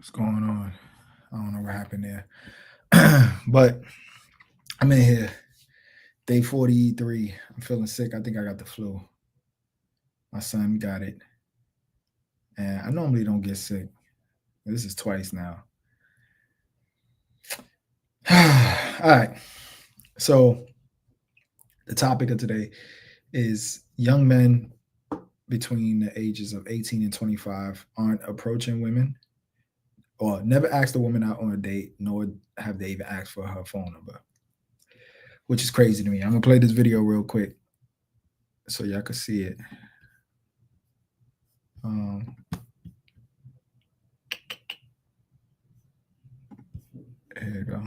What's going on? I don't know what happened there. But I'm in here. Day 43. I'm feeling sick. I think I got the flu. My son got it. And I normally don't get sick. This is twice now. All right. So the topic of today is young men between the ages of 18 and 25 aren't approaching women or never asked a woman out on a date, nor have they even asked for her phone number, which is crazy to me. I'm gonna play this video real quick so y'all can see it. Um, here you go.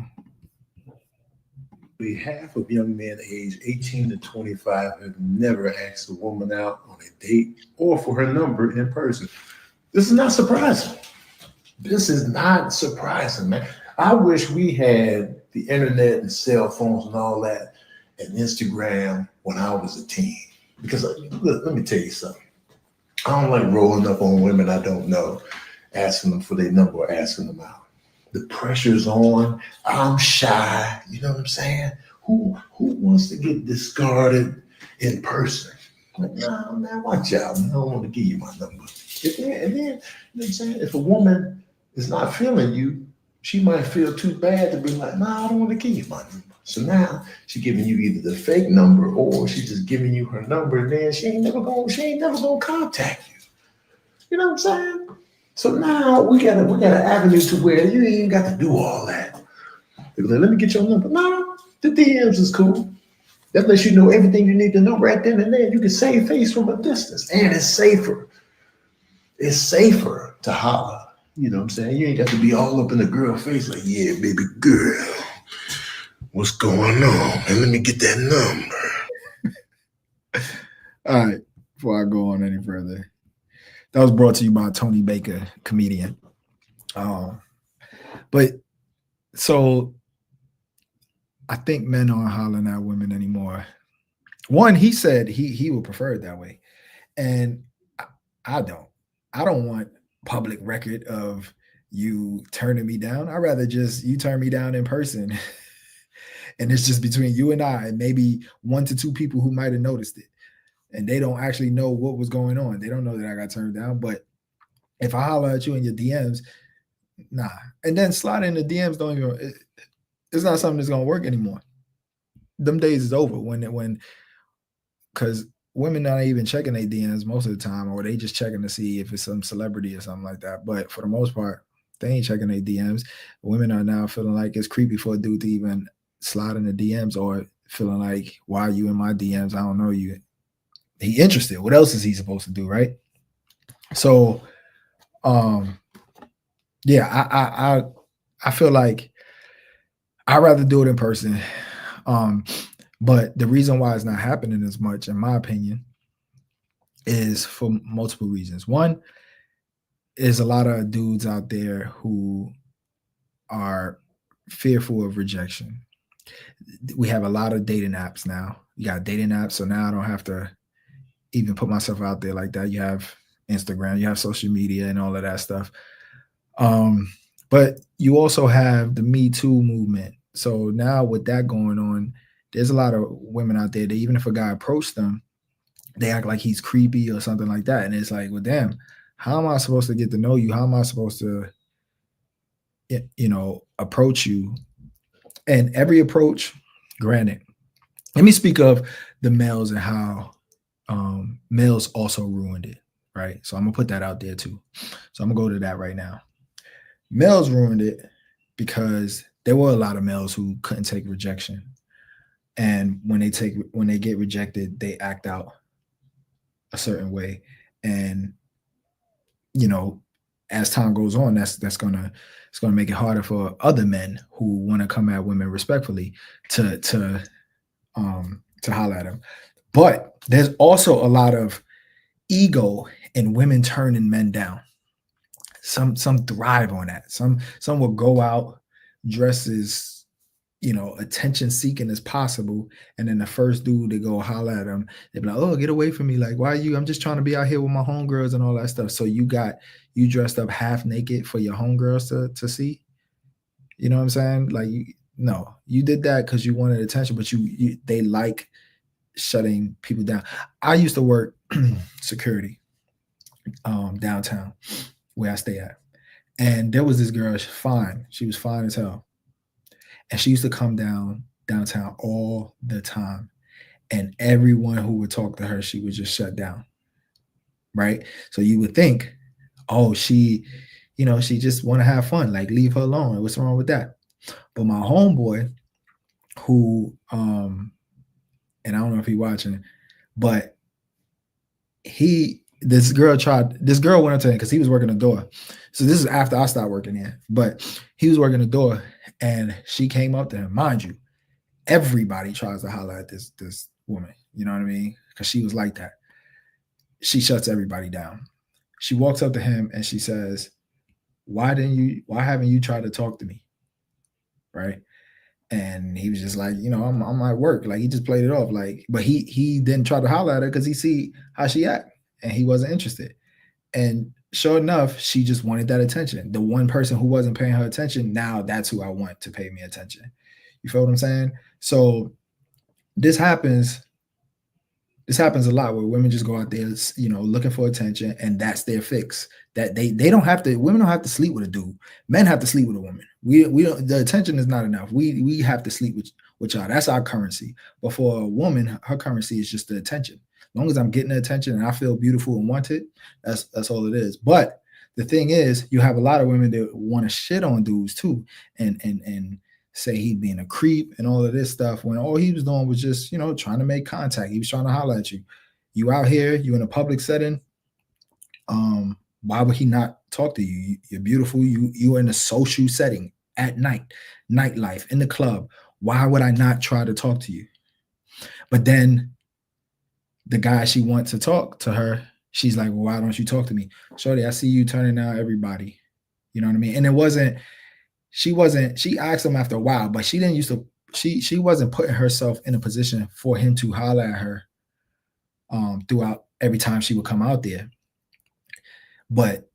Half of young men aged 18 to 25 have never asked a woman out on a date or for her number in person. This is not surprising. This is not surprising, man. I wish we had the internet and cell phones and all that and Instagram when I was a teen. Because look, let me tell you something. I don't like rolling up on women I don't know, asking them for their number or asking them out. The pressure's on. I'm shy. You know what I'm saying? Who wants to get discarded in person? Like, nah, man, watch out. Man. I don't want to give you my number. And then, you know what I'm saying? If a woman is not feeling you, she might feel too bad to be like, nah, I don't want to give you my number. So now she's giving you either the fake number or she's just giving you her number, and then she ain't never gonna contact you. You know what I'm saying? So now we got an avenue to where you ain't even got to do all that. Like, let me get your number. No, the DMs is cool. That lets you know everything you need to know right then and there. You can save face from a distance, and it's safer. It's safer to holler. You know what I'm saying? You ain't got to be all up in the girl face like, yeah, baby girl, what's going on? And let me get that number. All right. Before I go on any further, that was brought to you by Tony Baker, comedian. Um, but so I think men aren't hollering at women anymore. One, he said he would prefer it that way, and I don't. I don't want public record of you turning me down. I'd rather just you turn me down in person, and it's just between you and I, and maybe one to two people who might have noticed it, and they don't actually know what was going on. They don't know that I got turned down. But if I holler at you in your DMs, nah. And then slide in the DMs don't even. It's not something that's gonna work anymore. Them days is over when because women not even checking their DMs most of the time, or they just checking to see if it's some celebrity or something like that. But for the most part, they ain't checking their DMs. Women are now feeling like it's creepy for a dude to even slide in the DMs, or feeling like, why are you in my DMs? I don't know you. He interested. What else is he supposed to do, right? So, um, yeah, I feel like I'd rather do it in person. Um, but the reason why it's not happening as much, in my opinion, is for multiple reasons. One is a lot of dudes out there who are fearful of rejection. We have a lot of dating apps now. You got dating apps, so now I don't have to even put myself out there like that. You have Instagram, you have social media, and all of that stuff. Um, but you also have the Me Too movement. So now with that going on, there's a lot of women out there that even if a guy approached them, they act like he's creepy or something like that. And it's like, well, damn, how am I supposed to get to know you? How am I supposed to, approach you? And every approach, granted, let me speak of the males and how males also ruined it, right? So I'm gonna put that out there too. So I'm gonna go to that right now. Males ruined it because there were a lot of males who couldn't take rejection, and when they get rejected, they act out a certain way, and you know, as time goes on, that's gonna it's gonna make it harder for other men who want to come at women respectfully to holler at them. But there's also a lot of ego in women turning men down. Some thrive on that. Some will go out dresses, attention seeking as possible. And then the first dude to go holler at them, they be like, "Oh, get away from me. Like, why are you? I'm just trying to be out here with my homegirls and all that stuff." So you dressed up half naked for your homegirls to see. You know what I'm saying? Like, no, you did that because you wanted attention, but they like shutting people down. I used to work security downtown where I stay at. And there was this girl, fine. She was fine as hell. And she used to come downtown all the time. And everyone who would talk to her, she would just shut down. Right. So you would think, oh, she just want to have fun. Like, leave her alone. What's wrong with that? But my homeboy, who and I don't know if he's watching, but this girl went up to him because he was working the door. So this is after I stopped working there, but he was working the door and she came up to him. Mind you, everybody tries to holler at this woman, you know what I mean? Because she was like that. She shuts everybody down. She walks up to him and she says, why haven't you tried to talk to me? Right. And he was just like, I'm at work. Like, he just played it off. Like, but he didn't try to holler at her because he see how she act and he wasn't interested. And sure enough, she just wanted that attention. The one person who wasn't paying her attention, now that's who I want to pay me attention. You feel what I'm saying? So this happens a lot where women just go out there, looking for attention, and that's their fix. That women don't have to sleep with a dude. Men have to sleep with a woman. We don't, the attention is not enough. We have to sleep with y'all. That's our currency. But for a woman, her currency is just the attention. As long as I'm getting the attention and I feel beautiful and wanted, that's all it is. But the thing is, you have a lot of women that want to shit on dudes too, and say he being a creep and all of this stuff, when all he was doing was just, trying to make contact. He was trying to holler at you. You out here, you in a public setting. Why would he not talk to you? You're beautiful. You're in a social setting at night, nightlife, in the club. Why would I not try to talk to you? But then the guy she wants to talk to her, she's like, well, why don't you talk to me? Shorty, I see you turning down everybody. You know what I mean? And she asked him after a while, but she didn't used to, she wasn't putting herself in a position for him to holler at her throughout every time she would come out there. But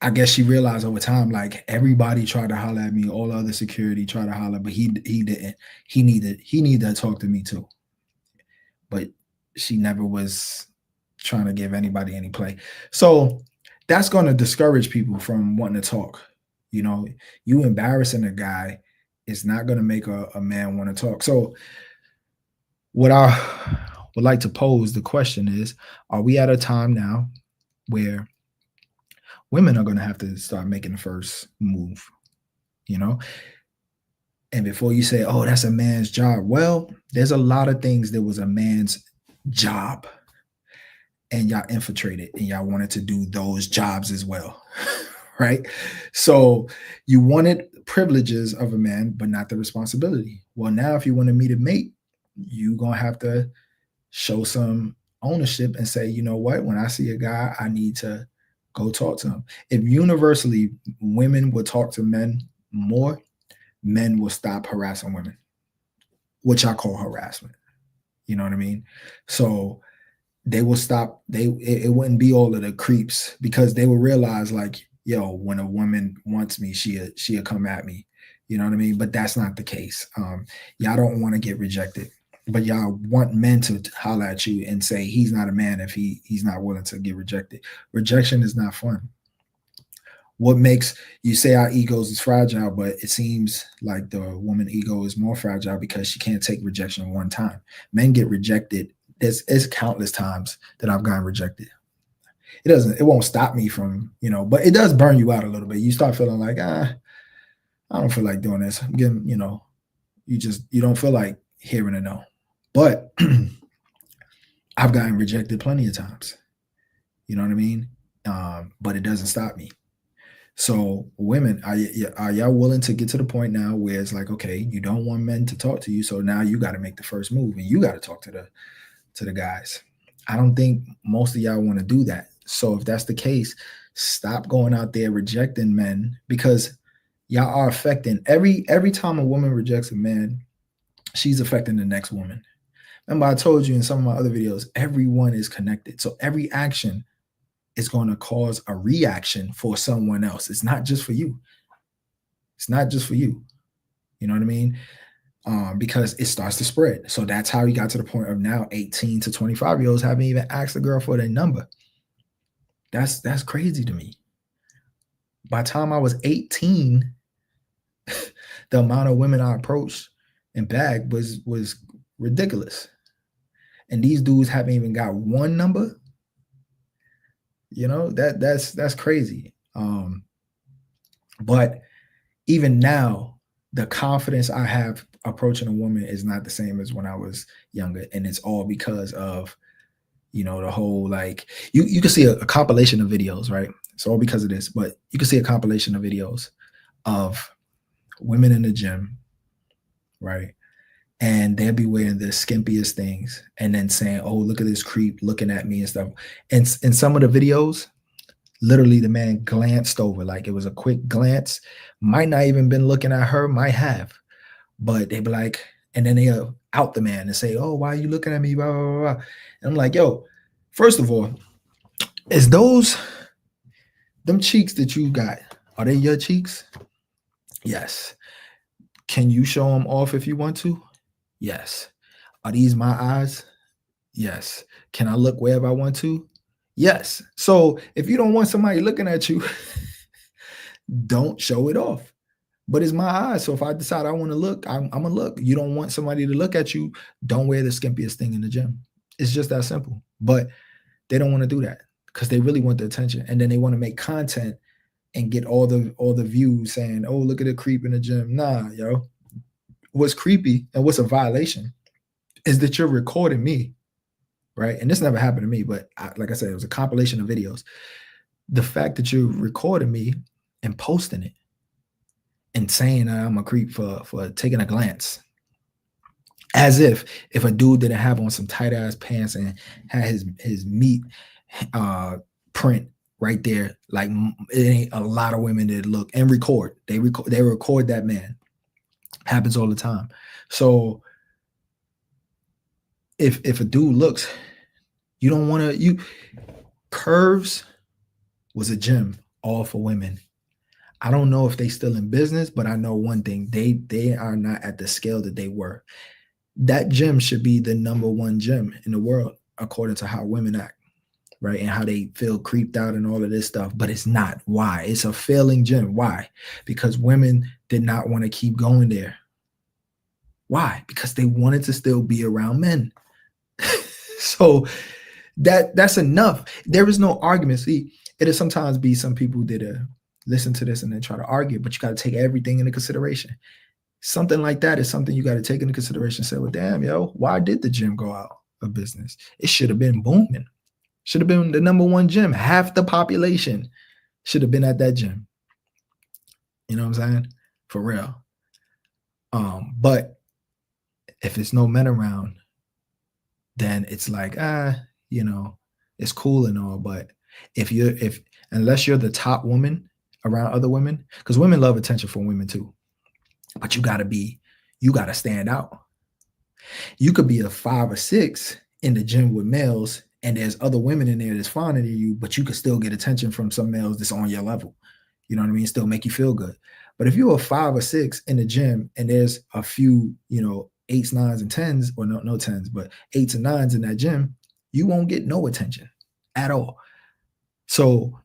I guess she realized over time, like, everybody tried to holler at me, all other security tried to holler, but he didn't. He needed to talk to me too. But she never was trying to give anybody any play. So that's going to discourage people from wanting to talk. You embarrassing a guy is not going to make a man want to talk. So what I would like to pose the question is, are we at a time now where women are going to have to start making the first move? And before you say, oh, that's a man's job, well, there's a lot of things that was a man's job, and y'all infiltrated and y'all wanted to do those jobs as well. Right? So you wanted privileges of a man, but not the responsibility. Well, now if you want to meet a mate, you're going to have to show some ownership and say, you know what, when I see a guy, I need to go talk to him. If universally women would talk to men more, men will stop harassing women, which I call harassment. You know what I mean? So they will stop. It wouldn't be all of the creeps, because they will realize, like, yo, when a woman wants me, she'll come at me. You know what I mean? But that's not the case. Y'all don't want to get rejected, but y'all want men to holler at you and say he's not a man if he's not willing to get rejected. Rejection is not fun. What makes you say our egos is fragile, but it seems like the woman ego is more fragile because she can't take rejection one time. Men get rejected. It's countless times that I've gotten rejected. It won't stop me from, but it does burn you out a little bit. You start feeling like, I don't feel like doing this. I'm getting, you don't feel like hearing a no. But I've gotten rejected plenty of times. You know what I mean? But it doesn't stop me. So women, are y'all willing to get to the point now where it's like, okay, you don't want men to talk to you, so now you got to make the first move and you got to talk to the guys. I don't think most of y'all want to do that. So if that's the case, stop going out there rejecting men, because Y'all are affecting every time a woman rejects a man, she's affecting the next woman. Remember, I told you in some of my other videos, everyone is connected. So every action is going to cause a reaction for someone else. It's not just for you. It's not just for you. You know what I mean? Because it starts to spread. So that's how we got to the point of now 18 to 25-year-olds haven't even asked a girl for their number. That's crazy to me. By the time I was 18, the amount of women I approached and bagged was ridiculous. And these dudes haven't even got one number. You know, that's crazy. But even now, the confidence I have approaching a woman is not the same as when I was younger. And it's all because of, you know, the whole, like, you can see a compilation of videos, right? It's all because of this, but you can see a compilation of videos of women in the gym, right? And they'll be wearing the skimpiest things and then saying, oh, look at this creep looking at me and stuff. And in some of the videos, literally the man glanced over, like it was a quick glance, might not even been looking at her, might have, but they be like, and then they'll out the man and say, oh, why are you looking at me? Blah, blah, blah, blah. And I'm like, yo, first of all, is them cheeks that you got, are they your cheeks? Yes. Can you show them off if you want to? Yes. Are these my eyes? Yes. Can I look wherever I want to? Yes. So if you don't want somebody looking at you, don't show it off. But it's my eyes. So if I decide I want to look, I'm going to look. You don't want somebody to look at you, don't wear the skimpiest thing in the gym. It's just that simple. But they don't want to do that because they really want the attention. And then they want to make content and get all the views saying, oh, look at the creep in the gym. Nah, yo. What's creepy and what's a violation is that you're recording me, right? And this never happened to me, but like I said, it was a compilation of videos. The fact that you're recording me and posting it and saying I'm a creep for taking a glance, as if a dude didn't have on some tight ass pants and had his meat print right there, like it ain't a lot of women that look and record. They record that man. Happens all the time. So if a dude looks, you don't want to. Curves was a gym all for women. I don't know if they still in business, but I know one thing: they are not at the scale that they were. That gym should be the #1 gym in the world according to how women act, right? And how they feel creeped out and all of this stuff, but it's not. Why? It's a failing gym. Why? Because women did not want to keep going there. Why? Because they wanted to still be around men. So that's enough. There is no argument. See, it'll sometimes be some people that listen to this and then try to argue, but you got to take everything into consideration. Something like that is something you got to take into consideration. Say, well, damn, yo, why did the gym go out of business? It should have been booming. Should have been the #1 gym. Half the population should have been at that gym. You know what I'm saying? For real. But if there's no men around, then it's like, you know, it's cool and all. But unless you're the top woman around other women, because women love attention from women too. But you gotta stand out. You could be a 5 or 6 in the gym with males, and there's other women in there that's fonder than you, but you could still get attention from some males that's on your level. You know what I mean? Still make you feel good. But if you're a 5 or 6 in the gym and there's a few, 8s, 9s, and 10s, or no 10s, but 8s and 9s in that gym, you won't get no attention at all. So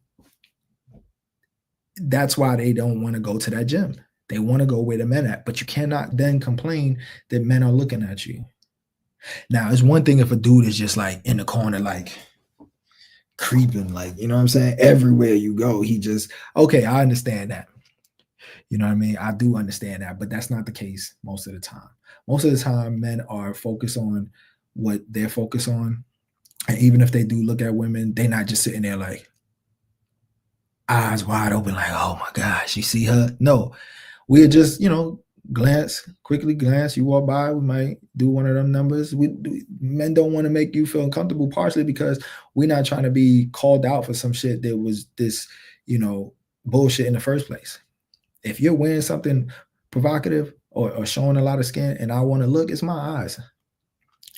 that's why they don't want to go to that gym. They want to go where the men at, but you cannot then complain that men are looking at you. Now, it's one thing if a dude is just like in the corner, like creeping, like, you know what I'm saying? Everywhere you go, he just, okay, I understand that. You know what I mean? I do understand that, but that's not the case most of the time. Most of the time, men are focused on what they're focused on. And even if they do look at women, they're not just sitting there like eyes wide open, like, oh my gosh, you see her? No, we're just, quickly glance. You walk by, we might do one of them numbers. Men don't want to make you feel uncomfortable, partially because we're not trying to be called out for some shit that was this, bullshit in the first place. If you're wearing something provocative or showing a lot of skin and I want to look, it's my eyes.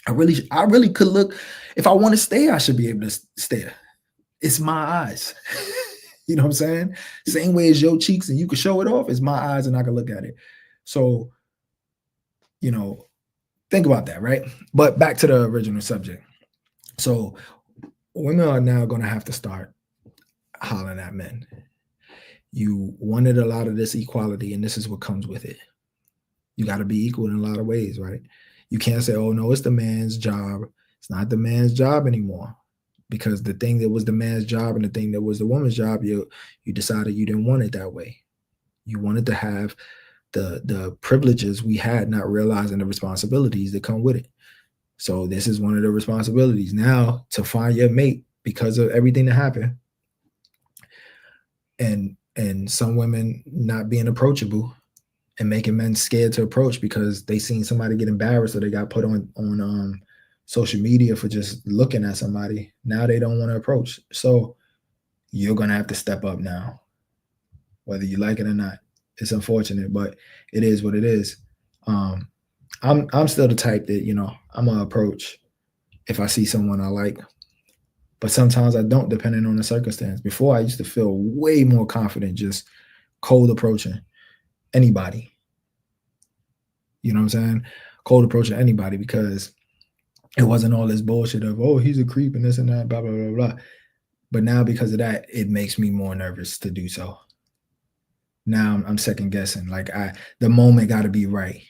I really could look. If I want to stare, I should be able to stare. It's my eyes. You know what I'm saying? Same way as your cheeks and you can show it off, it's my eyes and I can look at it. So, you know, think about that, right? But back to the original subject. So women are now going to have to start hollering at men. You wanted a lot of this equality, and this is what comes with it. You got to be equal in a lot of ways, right? You can't say, oh, no, it's the man's job. It's not the man's job anymore. Because the thing that was the man's job and the thing that was the woman's job, you decided you didn't want it that way. You wanted to have the privileges we had, not realizing the responsibilities that come with it. So this is one of the responsibilities now, to find your mate because of everything that happened. And some women not being approachable and making men scared to approach because they seen somebody get embarrassed or they got put on social media for just looking at somebody. Now they don't want to approach. So you're going to have to step up now, whether you like it or not. It's unfortunate, but it is what it is. I'm still the type that, I'm going to approach if I see someone I like, but sometimes I don't, depending on the circumstance. Before, I used to feel way more confident just cold approaching anybody. You know what I'm saying? Cold approaching anybody, because it wasn't all this bullshit of, oh, he's a creep and this and that, blah, blah, blah, blah. But now because of that, it makes me more nervous to do so. Now I'm second guessing. Like the moment got to be right.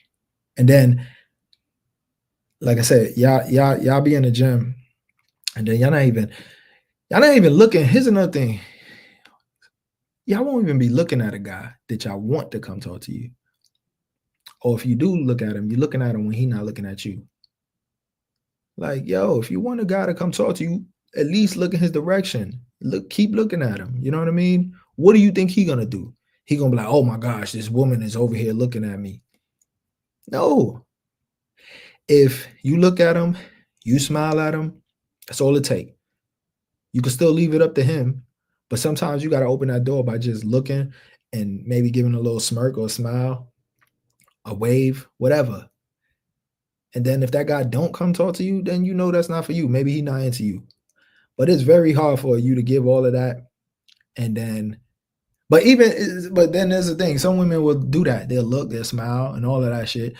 And then, like I said, y'all be in the gym, and then y'all not even looking. Here's another thing. Y'all won't even be looking at a guy that y'all want to come talk to you. Or if you do look at him, you're looking at him when he's not looking at you. Like, yo, if you want a guy to come talk to you, at least look in his direction. Keep looking at him. You know what I mean? What do you think he's gonna do? He gonna be like, oh my gosh, this woman is over here looking at me. No. If you look at him, you smile at him, that's all it takes. You can still leave it up to him, but sometimes you got to open that door by just looking and maybe giving a little smirk or a smile, a wave, whatever. And then if that guy don't come talk to you, then you know that's not for you. Maybe he's not into you. But it's very hard for you to give all of that. And then, but then there's the thing. Some women will do that. They'll look, they'll smile and all of that shit.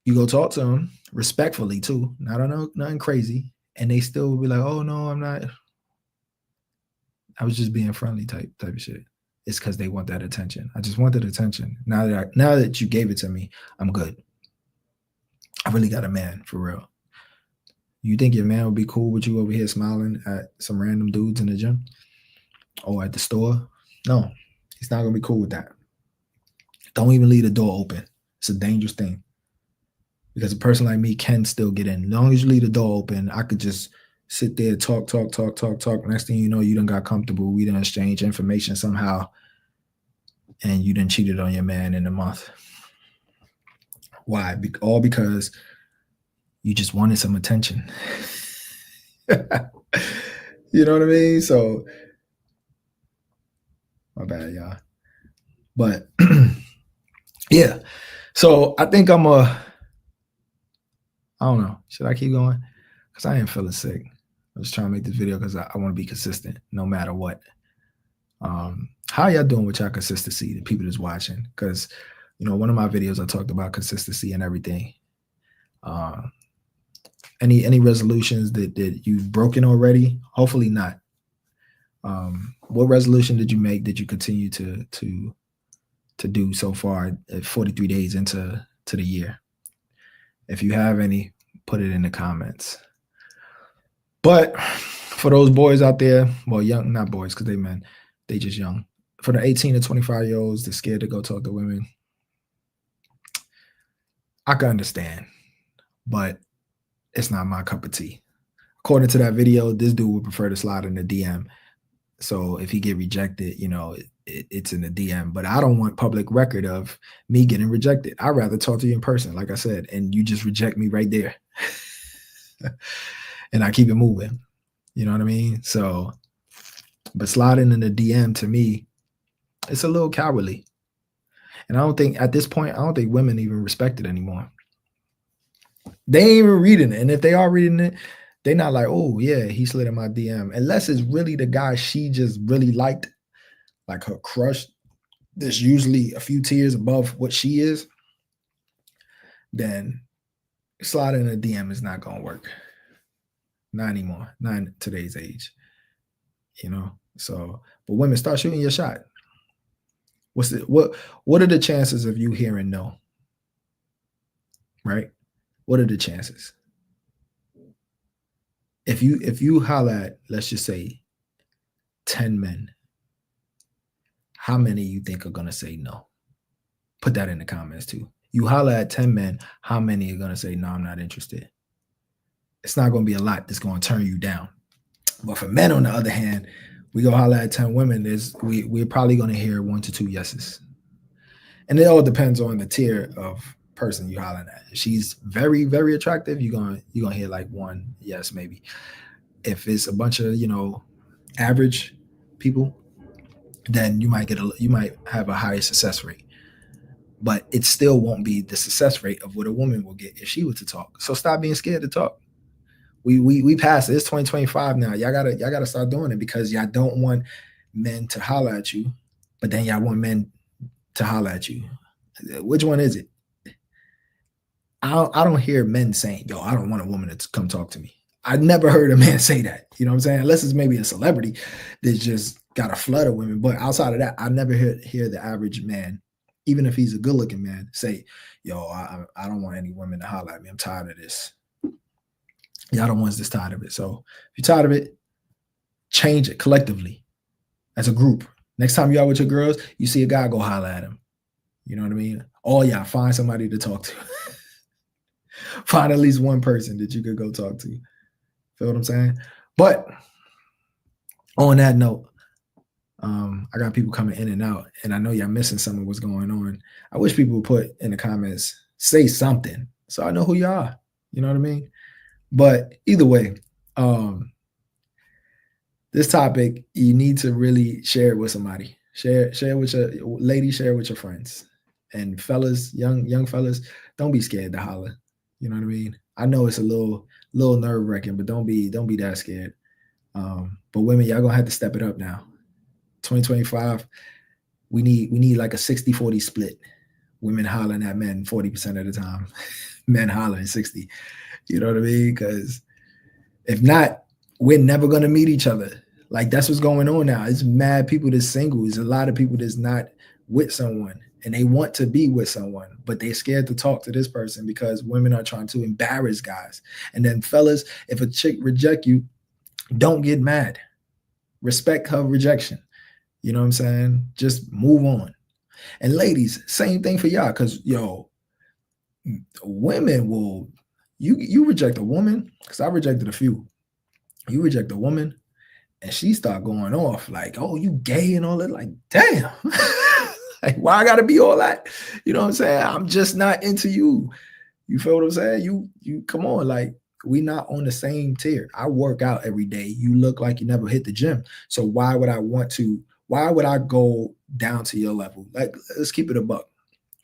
You go talk to them respectfully too. Nothing crazy. And they still will be like, oh no, I'm not. I was just being friendly type of shit. It's because they want that attention. I just wanted attention. Now that you gave it to me, I'm good. I really got a man, for real. You think your man would be cool with you over here smiling at some random dudes in the gym or at the store? No, he's not gonna be cool with that. Don't even leave the door open. It's a dangerous thing. Because a person like me can still get in. As long as you leave the door open, I could just sit there, talk. Next thing you know, you done got comfortable. We done exchange information somehow, and you done cheated on your man in a month. Why? All because you just wanted some attention. You know what I mean? So, my bad, y'all. But yeah. So I think I don't know. Should I keep going? Because I am feeling sick. I was trying to make this video because I want to be consistent no matter what. How y'all doing with y'all consistency, the people that's watching? Because, one of my videos I talked about consistency and everything. Any resolutions that you've broken already? Hopefully not. What resolution did you make that you continue to do so far at 43 days into the year? If you have any, put it in the comments. But for those boys out there, well, young, not boys because they men, they just young. For the 18 to 25-year-olds, they're scared to go talk to women. I can understand, but it's not my cup of tea. According to that video, this dude would prefer to slide in the DM. So if he get rejected, it's in the DM. But I don't want public record of me getting rejected. I'd rather talk to you in person, like I said, and you just reject me right there. And I keep it moving. You know what I mean? So, but sliding in the DM to me, It's a little cowardly. And I don't think at this point, I don't think women even respect it anymore. They ain't even reading it. And if they are reading it, they're not like, oh yeah, he slid in my DM. Unless it's really the guy she just really liked, like her crush, that's usually a few tiers above what she is, then sliding a DM is not gonna work. Not anymore. Not in today's age. You know? So, but women, start shooting your shot. What are the chances of you hearing no? Right? What are the chances? If you holler at, let's just say, 10 men, how many you think are gonna say no? Put that in the comments too. You holler at 10 men, how many are gonna say no, I'm not interested? It's not gonna be a lot that's gonna turn you down. But for men, on the other hand, we go holler at 10 women, we're probably gonna hear 1 to 2 yeses. And it all depends on the tier of person you hollering at. If she's very, very attractive, you're gonna hear like 1 yes, maybe. If it's a bunch of, average people, then you might have a higher success rate. But it still won't be the success rate of what a woman will get if she were to talk. So stop being scared to talk. We passed it. It's 2025 now. Y'all gotta start doing it, because y'all don't want men to holler at you, but then y'all want men to holler at you. Which one is it? I don't hear men saying, yo, I don't want a woman to come talk to me. I never heard a man say that. You know what I'm saying? Unless it's maybe a celebrity that's just got a flood of women. But outside of that, I never hear the average man, even if he's a good looking man, say, yo, I don't want any women to holler at me. I'm tired of this. Y'all the ones that's tired of it. So if you're tired of it, change it collectively as a group. Next time you out with your girls, you see a guy, go holler at him. You know what I mean? All y'all find somebody to talk to. Find at least one person that you could go talk to. Feel what I'm saying? But on that note, I got people coming in and out, and I know y'all missing some of what's going on. I wish people would put in the comments, say something, so I know who you are. You know what I mean? But either way, this topic, you need to really share it with somebody. Share with your lady, share with your friends. And fellas, young fellas, don't be scared to holler. You know what I mean? I know it's a little nerve-wracking, but don't be that scared. But women, y'all gonna have to step it up now. 2025, we need like a 60-40 split. Women hollering at men 40% of the time. Men hollering 60. You know what I mean? Because if not, we're never gonna meet each other. Like, that's what's going on now. It's mad people that's single. There's a lot of people that's not with someone, and they want to be with someone, but they're scared to talk to this person because women are trying to embarrass guys. And then fellas, if a chick reject you, don't get mad. Respect her rejection. You know what I'm saying? Just move on. And ladies, same thing for y'all, because women will, you reject a woman, because I rejected a few. You reject a woman, and she start going off like, oh, you gay and all that. Like, damn. Like, why I gotta be all that? You know what I'm saying? I'm just not into you. You feel what I'm saying? You come on, like, we not on the same tier. I work out every day. You look like you never hit the gym. So why would I go down to your level? Like, let's keep it a buck.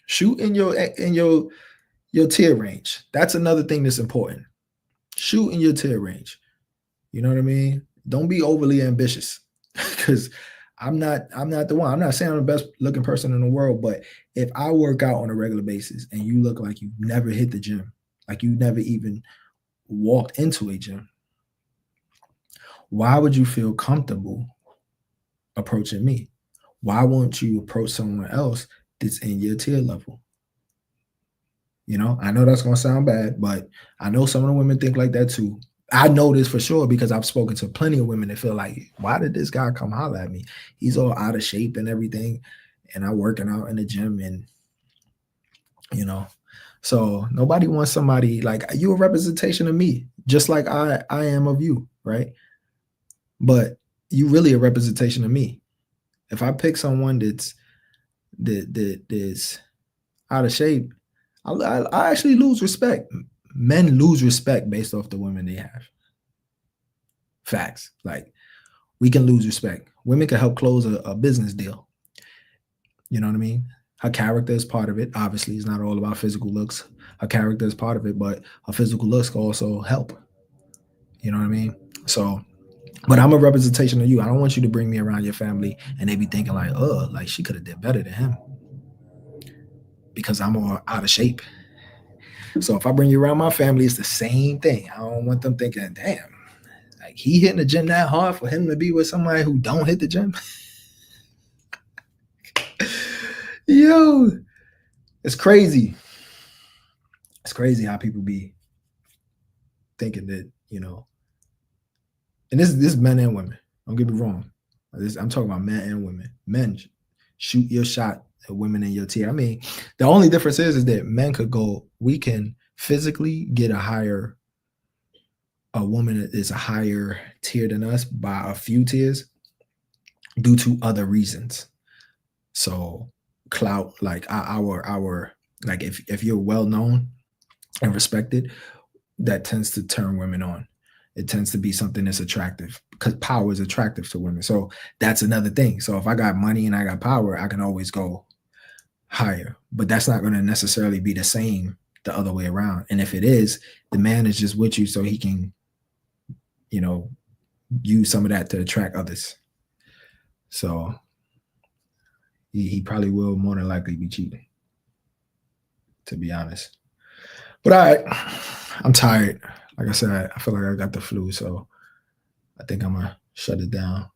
Shoot in your tier range. That's another thing that's important. Shoot in your tier range. You know what I mean? Don't be overly ambitious, because I'm not the one. I'm not saying I'm the best looking person in the world, but if I work out on a regular basis and you look like you never hit the gym, like you never even walked into a gym, why would you feel comfortable approaching me? Why won't you approach someone else that's in your tier level? You know, I know that's going to sound bad, but I know some of the women think like that too. I know this for sure because I've spoken to plenty of women that feel like, why did this guy come holler at me? He's all out of shape and everything, and I'm working out in the gym, and so nobody wants somebody like you, a representation of me, just like I am of you, right? But you really a representation of me. If I pick someone that's out of shape, I actually lose respect. Men lose respect based off the women they have. Facts. Like, we can lose respect. Women can help close a business deal. You know what I mean? Her character is part of it. Obviously, it's not all about physical looks. Her character is part of it, but her physical looks can also help. You know what I mean? So, but I'm a representation of you. I don't want you to bring me around your family and they be thinking like, oh, like she could have did better than him because I'm more out of shape. So if I bring you around my family, it's the same thing. I don't want them thinking, damn, like he hitting the gym that hard for him to be with somebody who don't hit the gym. Yo, it's crazy. It's crazy how people be thinking that, and this is men and women. Don't get me wrong. I'm talking about men and women. Men shoot your shot at women in your tier. I mean, the only difference is that men could go, we can physically get a woman that is a higher tier than us by a few tiers due to other reasons. So clout, like our like if you're well known and respected, that tends to turn women on. It tends to be something that's attractive because power is attractive to women. So that's another thing. So if I got money and I got power, I can always go higher. But that's not going to necessarily be the same the other way around. And if it is, the man is just with you so he can, use some of that to attract others. So he probably will more than likely be cheating, to be honest. But all right, I'm tired. Like I said, I feel like I got the flu, so I think I'm going to shut it down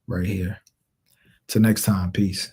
right here. Till next time, peace.